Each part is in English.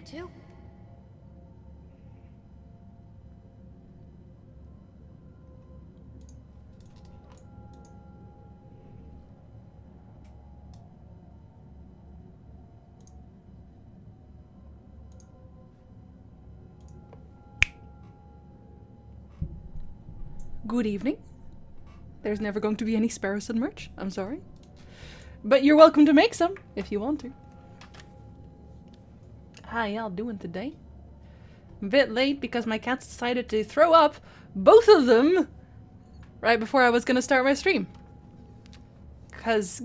that too? Good evening. There's never going to be any Sparrowson merch. I'm sorry. But you're welcome to make some, if you want to. How y'all doing today? I'm a bit late because my cats decided to throw up, both of them, right before I was going to start my stream. Cause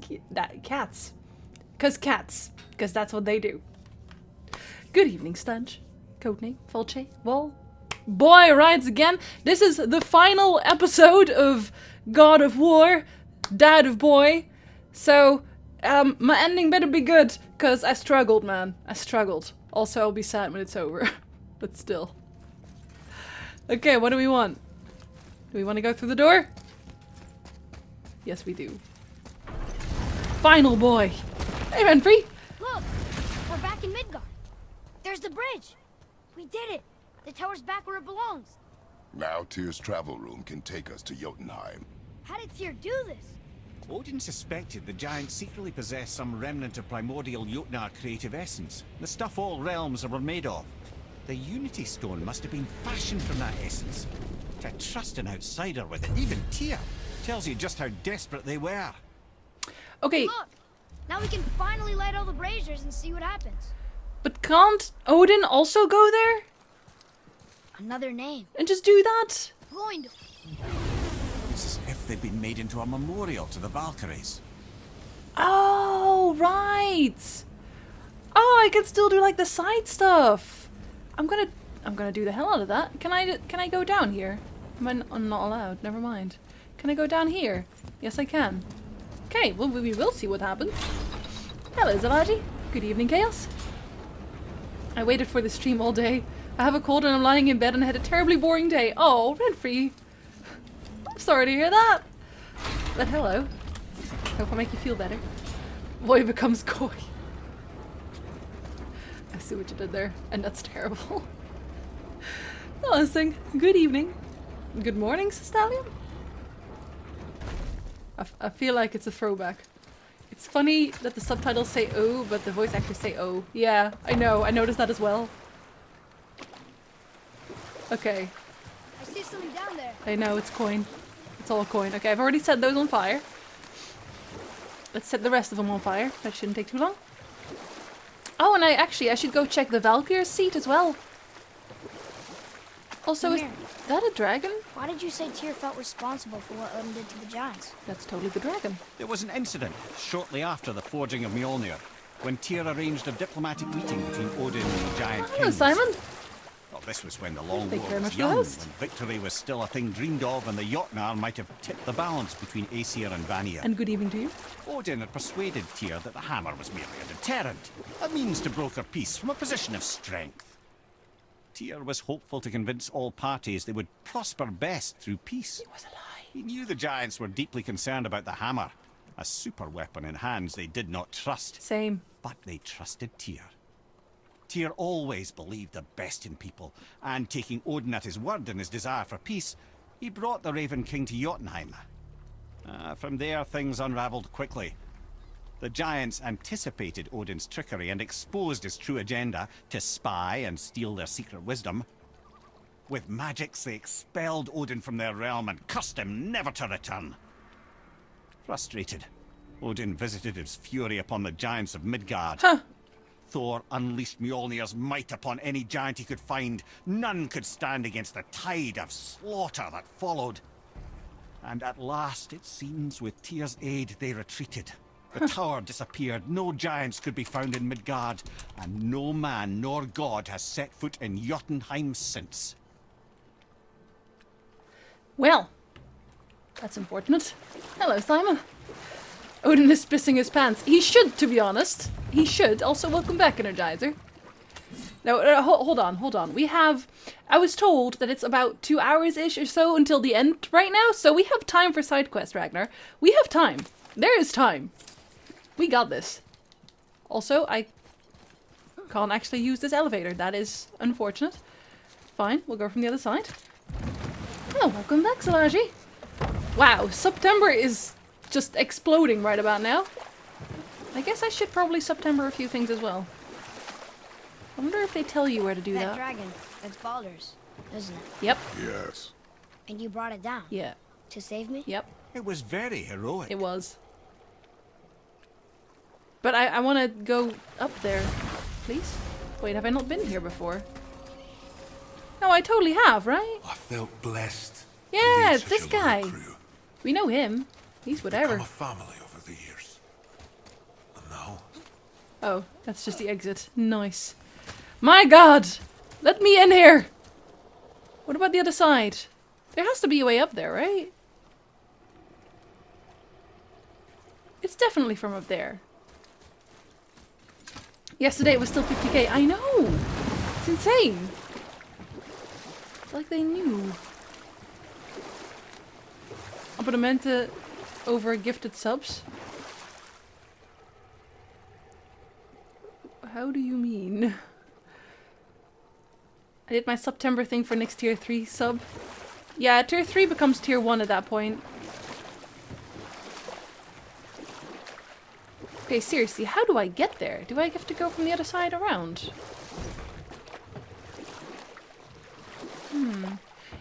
cats. Cause cats. Cause that's what they do. Good evening, Stunge. Codename, Fulce, Wall. Boy rides again. This is the final episode of God of War, Dad of Boy. So, my ending better be good, cause I struggled, man. I struggled. Also, I'll be sad when it's over. But still. Okay, what do we want? Do we want to go through the door? Yes, we do. Final boy. Hey, Renfrey. Look! We're back in Midgard. There's the bridge. We did it. The tower's back where it belongs. Now Tyr's travel room can take us to Jotunheim. How did Tyr do this? Odin suspected the giants secretly possessed some remnant of primordial Jotnar creative essence, the stuff all realms were made of. The Unity Stone must have been fashioned from that essence. To trust an outsider with it, even Tyr, tells you just how desperate they were. Okay, Look! Now we can finally light all the braziers and see what happens. but can't Odin also go there? Another name. And just do that? Gloindor. It's as if they'd been made into a memorial to the Valkyries. Oh, right. Oh, I can still do like the side stuff. I'm gonna do the hell out of that. Can I go down here? I'm not allowed. Never mind. Can I go down here? Yes, I can. Okay, well, we will see what happens. Hello, Zavaji. Good evening, Chaos. I waited for the stream all day. I have a cold and I'm lying in bed and I had a terribly boring day. Oh, Renfrey. I'm sorry to hear that. But hello. Hope I make you feel better. Boy becomes coy. I see what you did there, and that's terrible. Oh, sing. Good evening. Good morning, Sestalium. I feel like it's a throwback. It's funny that the subtitles say oh, but the voice actors say oh. Yeah, I know. I noticed that as well. Okay. I see something down there. I know, it's coin. It's all coin. Okay, I've already set those on fire. Let's set the rest of them on fire. That shouldn't take too long. Oh, and I should go check the Valkyr's seat as well. Also, is Come here. that a dragon? Why did you say Tyr felt responsible for what Odin did to the giants? That's totally the dragon. There was an incident shortly after the forging of Mjolnir, when Tyr arranged a diplomatic meeting between Odin and the giant Hello, kings. Simon. Well, this was when the Long Thank you War very was much for the young, host. when victory was still a thing dreamed of, and the Jotnar might have tipped the balance between Aesir and Vanir. And good evening to you. Odin had persuaded Tyr that the hammer was merely a deterrent, a means to broker peace from a position of strength. Tyr was hopeful to convince all parties they would prosper best through peace. It was a lie. He knew the giants were deeply concerned about the hammer, a super weapon in hands they did not trust. Same. But they trusted Tyr. Tyr always believed the best in people, and taking Odin at his word in his desire for peace, he brought the Raven King to Jotunheim. From there, things unraveled quickly. The giants anticipated Odin's trickery and exposed his true agenda to spy and steal their secret wisdom. With magics, they expelled Odin from their realm and cursed him never to return. Frustrated, Odin visited his fury upon the giants of Midgard. Huh. Thor unleashed Mjolnir's might upon any giant he could find. None could stand against the tide of slaughter that followed. And at last, it seems, with Tyr's aid, they retreated. The tower disappeared, no giants could be found in Midgard, and no man nor god has set foot in Jotunheim since. Well, that's unfortunate. Hello, Simon. Odin is pissing his pants. He should, to be honest. He should. Also, welcome back, Energizer. Now, hold on. We have... I was told that it's about 2 hours-ish or so until the end right now, so we have time for side quest, Ragnar. We have time. There is time. We got this. Also, can't actually use this elevator. That is unfortunate. Fine, we'll go from the other side. Oh, welcome back, Solange. Wow, September is just exploding right about now. I guess I should probably September a few things as well. I wonder if they tell you where to do That that. dragon, that's Baldur's, isn't it? Yep. Yes. And you brought it down Yeah. to save me? Yep. It was very heroic. It was. But I want to go up there, please. Wait, have I not been here before? No, I totally have, right? I felt blessed. Yeah, to lead it's this such a loyal guy. crew. We know him. He's whatever. Become a family over the years. And now, Oh, that's just the exit. Nice. My god! Let me in here! What about the other side? There has to be a way up there, right? It's definitely from up there. Yesterday it was still 50k. I know! It's insane! It's like they knew. Abonnementen over gifted subs. How do you mean? I did my September thing for next tier 3 sub. Yeah, tier 3 becomes tier 1 at that point. Okay, seriously, how do I get there? Do I have to go from the other side around?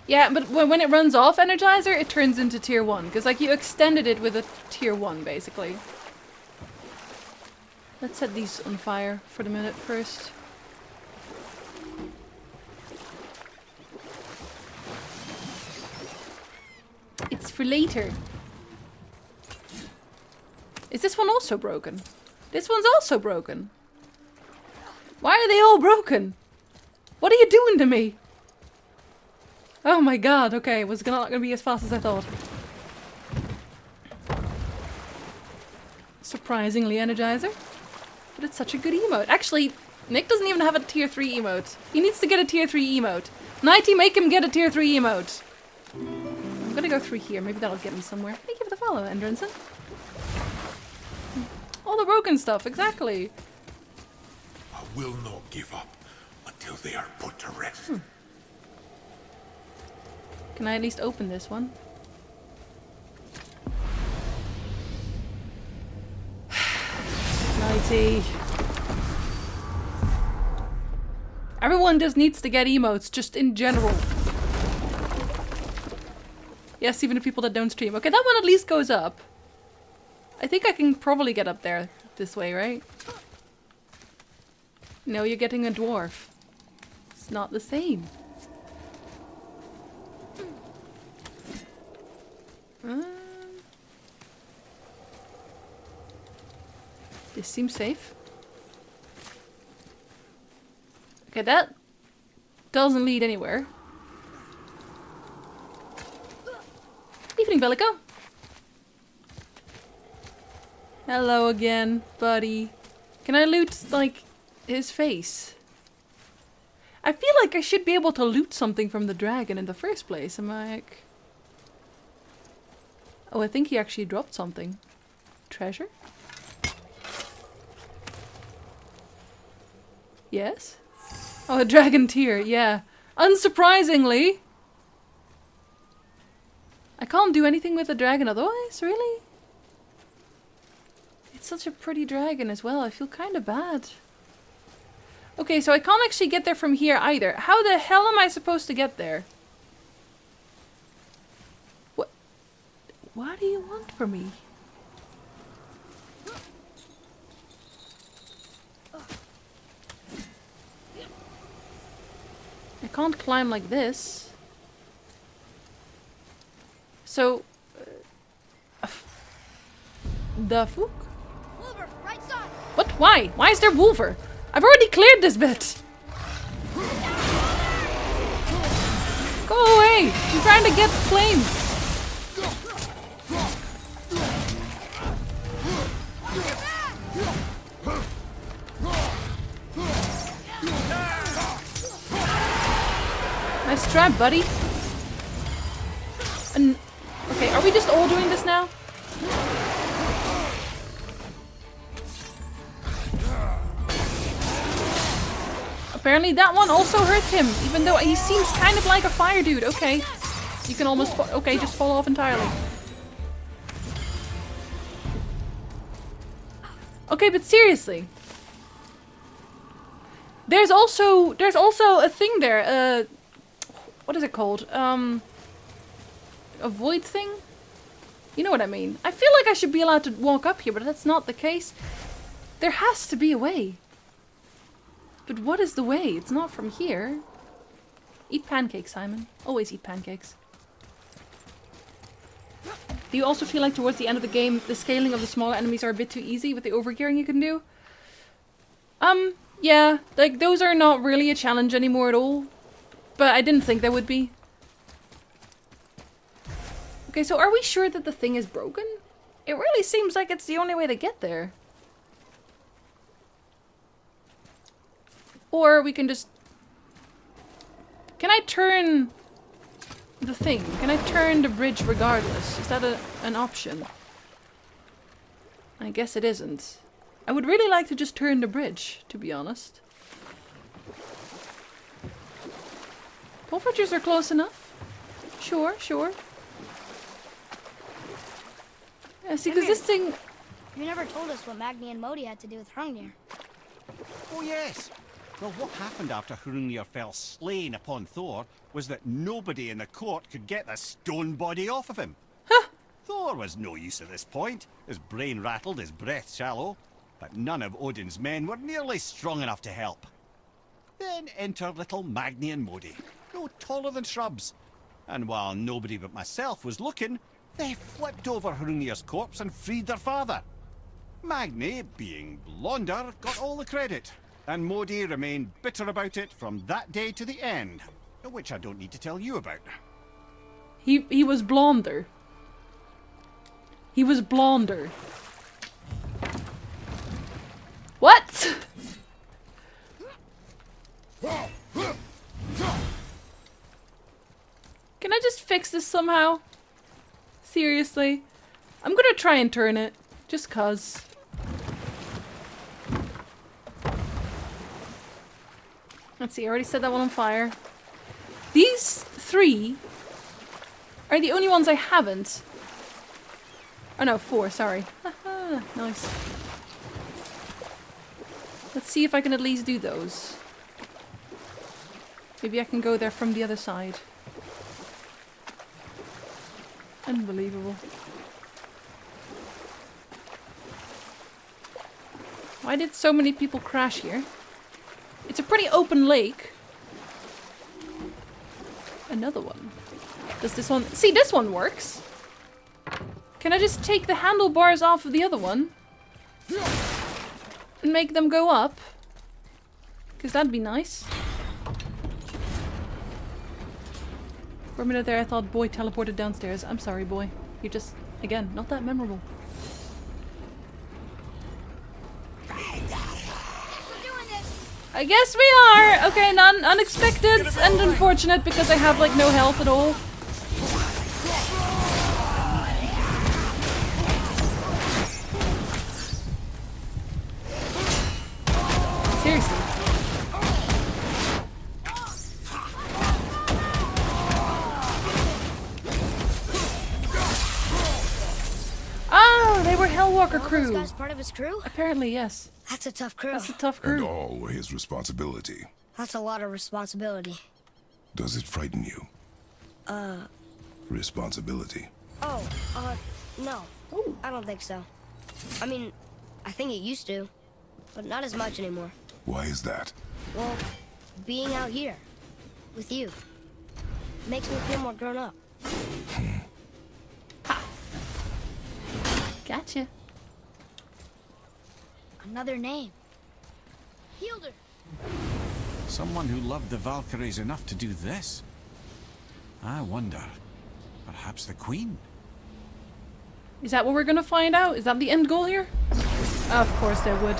Yeah, but when it runs off Energizer, it turns into tier 1. Because, like, you extended it with a tier 1, basically. Let's set these on fire for the minute first. It's for later. Is this one also broken? This one's also broken. Why are they all broken? What are you doing to me? Oh my god, okay, it was not gonna be as fast as I thought. Surprisingly Energizer. But it's such a good emote. Actually, Nick doesn't even have a tier 3 emote. He needs to get a tier 3 emote. Nighty, make him get a tier 3 emote. I'm gonna go through here. Maybe that'll get me somewhere. Thank you for the follow, Endrinson. All the broken stuff, exactly. I will not give up until they are put to rest. Can I at least open this one? Nighty. Everyone just needs to get emotes, just in general. Yes, even the people that don't stream. Okay, that one at least goes up. I think I can probably get up there this way, right? No, you're getting a dwarf. It's not the same. This seems safe. Okay, that doesn't lead anywhere. Evening, Bellico. Hello again, buddy. Can I loot, like, his face? I feel like I should be able to loot something from the dragon in the first place. Am I like... Oh, I think he actually dropped something. Treasure? Yes? Oh, a dragon tear, yeah. Unsurprisingly! I can't do anything with the dragon otherwise, really? It's such a pretty dragon as well, I feel kind of bad. Okay, so I can't actually get there from here either. How the hell am I supposed to get there? What do you want from me? I can't climb like this. So... the fuck? Wolver, right side. What? Why? Why is there Wolver? I've already cleared this bit! Go away! I'm trying to get flames! Nice trap, buddy. Okay, are we just all doing this now? Apparently that one also hurts him, even though he seems kind of like a fire dude. Okay. You can almost okay, just fall off entirely. Okay, but seriously. There's also a thing there. What is it called? A void thing? You know what I mean. I feel like I should be allowed to walk up here, but that's not the case. There has to be a way. But what is the way? It's not from here. Eat pancakes, Simon. Always eat pancakes. Do you also feel like towards the end of the game, the scaling of the smaller enemies are a bit too easy with the overgearing you can do? Yeah. Like, those are not really a challenge anymore at all. But I didn't think they would be. Okay, so are we sure that the thing is broken? It really seems like it's the only way to get there. Or we can just... Can I turn the thing? Can I turn the bridge regardless? Is that an option? I guess it isn't. I would really like to just turn the bridge, to be honest. Pulfridges are close enough. Sure, sure. Yeah, see, because this thing... You never told us what Magni and Modi had to do with Hrungnir. Oh, yes. Well, what happened after Hrungnir fell slain upon Thor was that nobody in the court could get the stone body off of him. Huh. Thor was no use at this point, his brain rattled, his breath shallow, but none of Odin's men were nearly strong enough to help. Then enter little Magni and Modi, no taller than shrubs. And while nobody but myself was looking, they flipped over Hrungnir's corpse and freed their father. Magni, being blonder, got all the credit, and Modi remained bitter about it from that day to the end, which I don't need to tell you about. He was blonder. He was blonder. What? Can I just fix this somehow? Seriously? I'm gonna try and turn it. Just cuz. Let's see, I already set that one on fire. These three are the only ones I haven't. Oh no, 4, sorry. Haha, nice. Let's see if I can at least do those. Maybe I can go there from the other side. Unbelievable. Why did so many people crash here? It's a pretty open lake. Another one. Does this one... See, this one works. Can I just take the handlebars off of the other one? And make them go up? Because that'd be nice. For a minute there I thought Boy teleported downstairs. I'm sorry, Boy. You're just, again, not that memorable. I guess we are! Okay, unexpected and unfortunate because I have like no health at all. Seriously. Oh, they were Hellwalker crew. This guy's part of his crew? Apparently, yes. That's a tough crew. That's a tough And crew. all his responsibility. That's a lot of responsibility. Does it frighten you? Responsibility. Oh, no. I don't think so. I mean, I think it used to, but not as much anymore. Why is that? Well, being out here with you makes me feel more grown up. Gotcha. Another name. Hildur. Someone who loved the Valkyries enough to do this? I wonder. Perhaps the Queen? Is that what we're gonna find out? Is that the end goal here? Of course there would.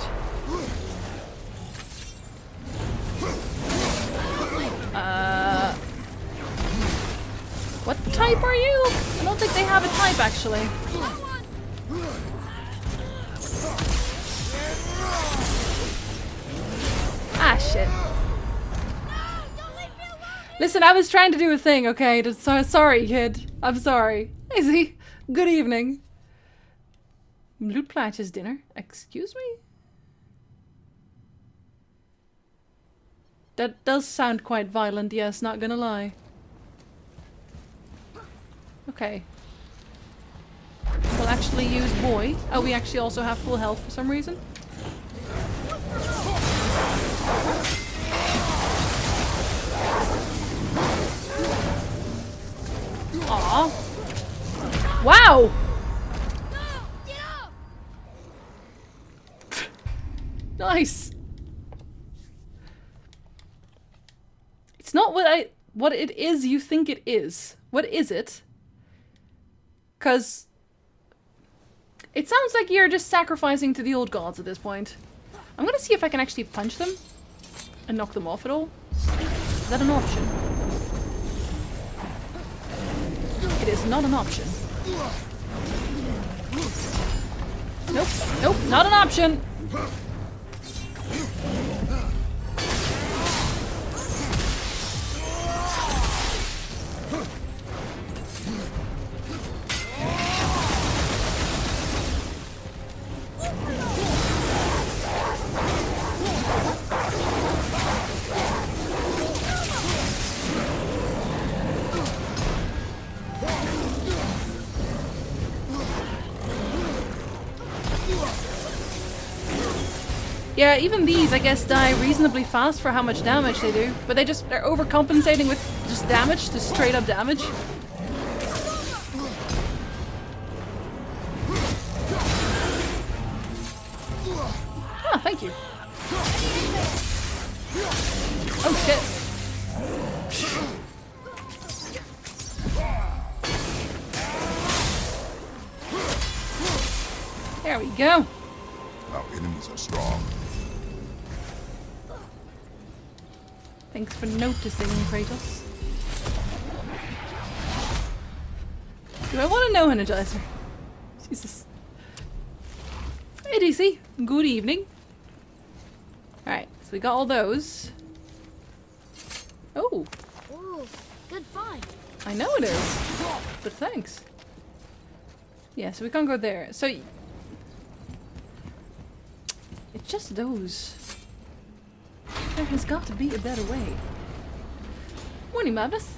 What type are you? I don't think they have a type actually. Ah, shit. Listen, I was trying to do a thing, okay? Sorry, kid. I'm sorry. Easy. Good evening. Bloedplaatjes dinner. Excuse me? That does sound quite violent, yes, not gonna lie. Okay. We'll actually use boy. Oh, we actually also have full health for some reason. Aww. Wow! Nice. It's not what it is you think it is. What is it? 'Cause it sounds like you're just sacrificing to the old gods at this point. I'm gonna see if I can actually punch them and knock them off at all. Is that an option? It is not an option. Nope, nope, not an option. Yeah, even these, I guess, die reasonably fast for how much damage they do. But they're overcompensating with just damage, just straight up damage. Ah, thank you. Oh shit. There we go. Our enemies are strong. Thanks for noticing, Kratos. Do I want to know Energizer? Jesus. Hey DC, good evening. Alright, so we got all those. Oh, Ooh, good find. I know it is. But thanks. Yeah, so we can't go there. So it's just those. There has got to be a better way. Morning, Madness.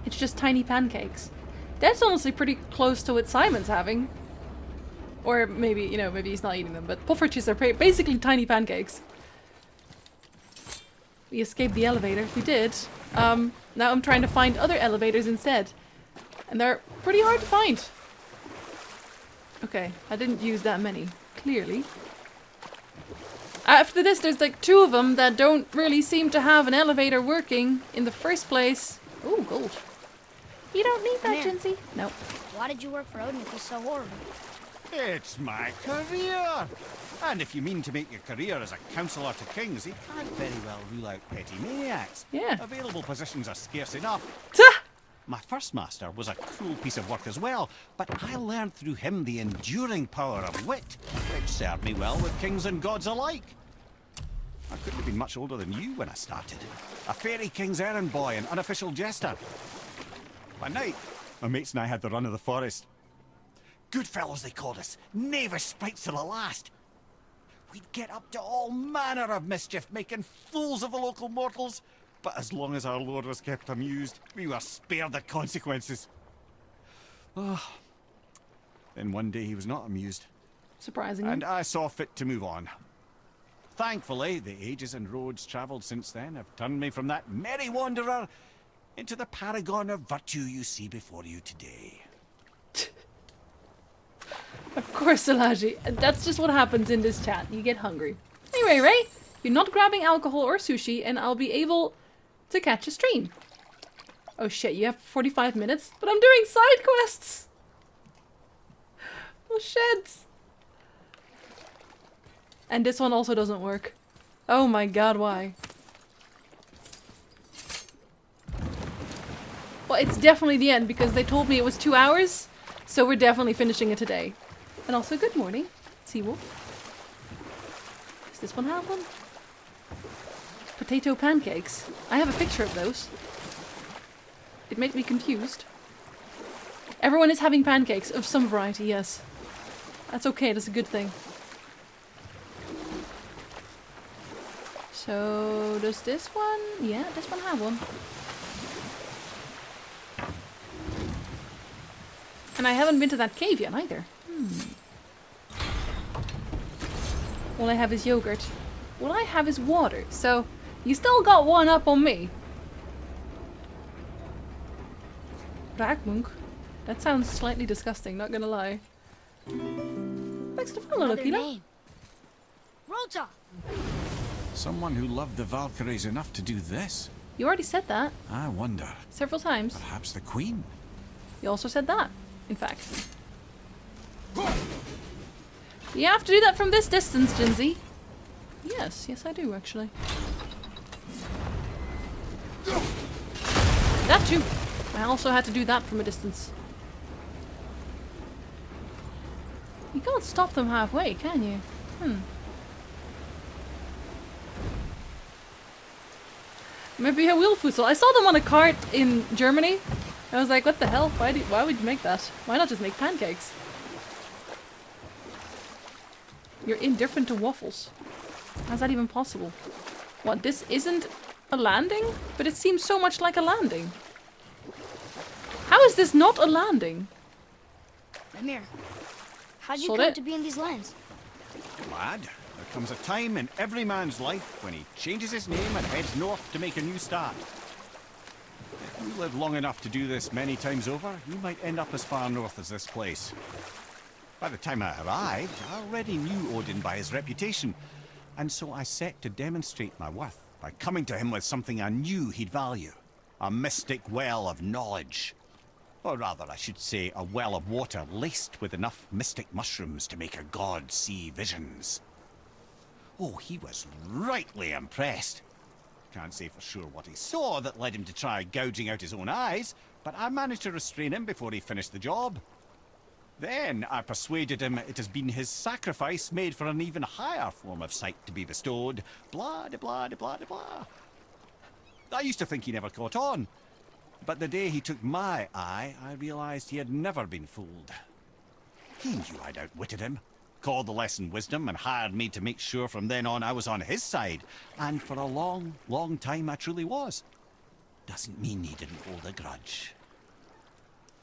It's just tiny pancakes. That's honestly pretty close to what Simon's having. Or maybe, you know, maybe he's not eating them, but poffertjes are basically tiny pancakes. We escaped the elevator. We did. Now I'm trying to find other elevators instead. And they're pretty hard to find. Okay, I didn't use that many, clearly. After this, there's like 2 of them that don't really seem to have an elevator working in the first place. Oh, gold. You don't need that, Come Jinsey. No. Why did you work for Odin if he's so horrible? It's my career! And if you mean to make your career as a counsellor to kings, he can't very well rule out petty maniacs. Yeah. Available positions are scarce enough. Tah! My first master was a cruel piece of work as well, but I learned through him the enduring power of wit, which served me well with kings and gods alike. I couldn't have been much older than you when I started. A fairy king's errand boy and unofficial jester. One night, my mates and I had the run of the forest. Good fellows they called us, knavish sprites to the last. We'd get up to all manner of mischief, making fools of the local mortals. But as long as our lord was kept amused, we were spared the consequences. Oh. Then one day he was not amused, Surprisingly. and I saw fit to move on. Thankfully, the ages and roads travelled since then have turned me from that merry wanderer into the paragon of virtue you see before you today. Of course, Salaji. That's just what happens in this chat. You get hungry. Anyway, Ray, you're not grabbing alcohol or sushi, and I'll be able to catch a stream. Oh shit, you have 45 minutes? But I'm doing side quests! Oh shit! And this one also doesn't work. Oh my god, why? Well, it's definitely the end because they told me it was 2 hours, so we're definitely finishing it today. And also, good morning, Seawolf. Does this one have one? Potato pancakes. I have a picture of those. It makes me confused. Everyone is having pancakes of some variety, yes. That's okay, that's a good thing. So, does this one? Yeah, this one have one. And I haven't been to that cave yet either. All I have is yogurt. All I have is water, so you still got one up on me. Raakmunk? That sounds slightly disgusting, not gonna lie. Thanks to follow, Another Lokila. name. Rota. Someone who loved the Valkyries enough to do this? You already said that I wonder. several times. Perhaps the Queen? You also said that, in fact. You have to do that from this distance, Jinzi. Yes, yes I do, actually. That too. I also had to do that from a distance. You can't stop them halfway, can you? Maybe a Wheelfussel. I saw them on a cart in Germany. I was like, what the hell? Why would you make that? Why not just make pancakes? You're indifferent to waffles. How's that even possible? What, this isn't a landing? But it seems so much like a landing. How is this not a landing? Amir, how'd you Sold come it. to be in these lands? Lad, there comes a time in every man's life when he changes his name and heads north to make a new start. If you live long enough to do this many times over, you might end up as far north as this place. By the time I arrived, I already knew Odin by his reputation, and so I set to demonstrate my worth by coming to him with something I knew he'd value. A mystic well of knowledge. Or rather, I should say, a well of water laced with enough mystic mushrooms to make a god see visions. Oh, he was rightly impressed. Can't say for sure what he saw that led him to try gouging out his own eyes, but I managed to restrain him before he finished the job. Then I persuaded him it has been his sacrifice made for an even higher form of sight to be bestowed. Blah, de blah, de blah, de blah. I used to think he never caught on. But the day he took my eye, I realized he had never been fooled. He knew I'd outwitted him, called the lesson wisdom, and hired me to make sure from then on I was on his side. And for a long, long time I truly was. Doesn't mean he didn't hold a grudge.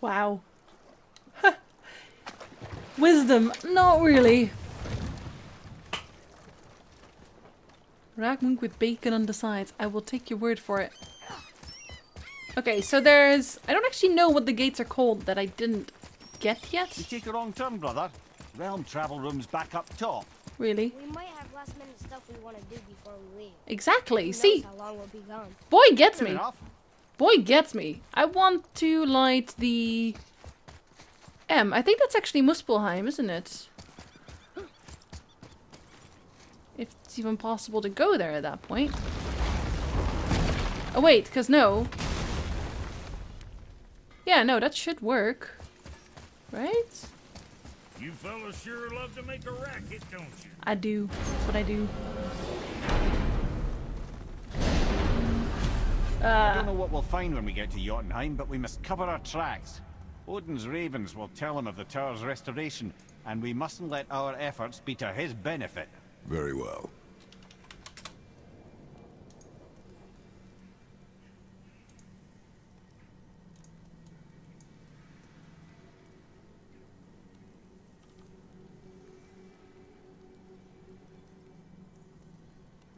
Wow. Wisdom, not really. Raakmunk with bacon on the sides. I will take your word for it. Okay, so there's... I don't actually know what the gates are called that I didn't get yet. You take a wrong turn, brother. Realm travel room's back up top. Really? We might have last minute stuff we want to do before we leave. Exactly. Who knows See, how long we'll be gone. boy gets Fair me. enough. Boy gets me. I want to light the... M. I think that's actually Muspelheim, isn't it? If it's even possible to go there at that point. Oh wait, because no. Yeah, no, that should work. Right? You fellas sure love to make a racket, don't you? I do. That's what I do. I don't know what we'll find when we get to Jotunheim, but we must cover our tracks. Odin's ravens will tell him of the tower's restoration, and we mustn't let our efforts be to his benefit. Very well.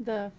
The